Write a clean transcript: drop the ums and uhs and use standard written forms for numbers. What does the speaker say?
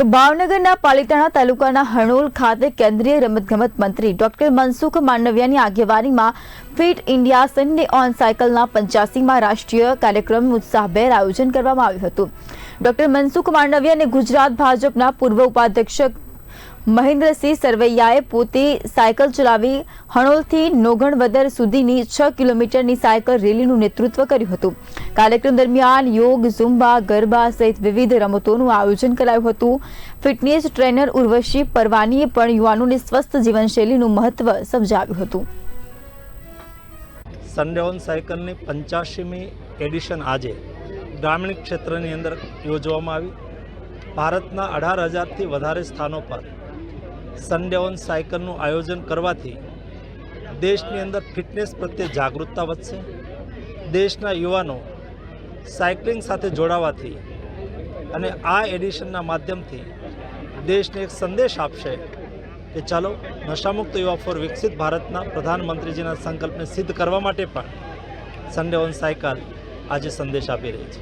તો ભાવનગરના પાલિતાણા તાલુકાના હણોલ ખાતે કેન્દ્રીય રમતગમત મંત્રી ડોક્ટર મનસુખ માંડવિયાની આગેવાનીમાં ફિટ ઇન્ડિયા સન્ડે ઓન સાયકલના 85માં રાષ્ટ્રીય કાર્યક્રમનું ઉત્સાહભેર આયોજન કરવામાં આવ્યું હતું। ડોક્ટર મનસુખ માંડવિયા અને ગુજરાત ભાજપના પૂર્વ ઉપાધ્યક્ષ મહેન્દ્રસિંહ સરવૈયાએ પોતે સાયકલ ચલાવી હણોલથી નોગણવદર સુધીની 6 કિલોમીટરની સાયકલ રેલીનું નેતૃત્વ કર્યું હતું। કાર્યક્રમ દરમિયાન યોગ, ઝુમ્બા, ગરબા સહિત વિવિધ રમતોનું આયોજન કરાયું હતું। ફિટનેસ ટ્રેનર ઉર્વશી પરવાનીએ પણ યુવાનોને સ્વસ્થ જીવનશૈલીનું મહત્વ સમજાવ્યું હતું। સન્ડે ઓન સાયકલની 85મી એડિશન આજે ગ્રામીણ ક્ષેત્રની અંદર યોજવામાં આવી। ભારતના 18,000થી વધારે સ્થાનો પર સન્ડે ઓન સાયકલનું આયોજન કરવાથી દેશની અંદર ફિટનેસ પ્રત્યે જાગૃતતા વધશે। દેશના યુવાનો સાયકલિંગ સાથે જોડાવાથી અને આ એડિશનના માધ્યમથી દેશને એક સંદેશ આપશે કે ચાલો નશામુક્ત યુવા ફોર વિકસિત ભારતના પ્રધાનમંત્રીજીના સંકલ્પને સિદ્ધ કરવા માટે પણ સન્ડે ઓન સાયકલ આજે સંદેશ આપી રહી છે।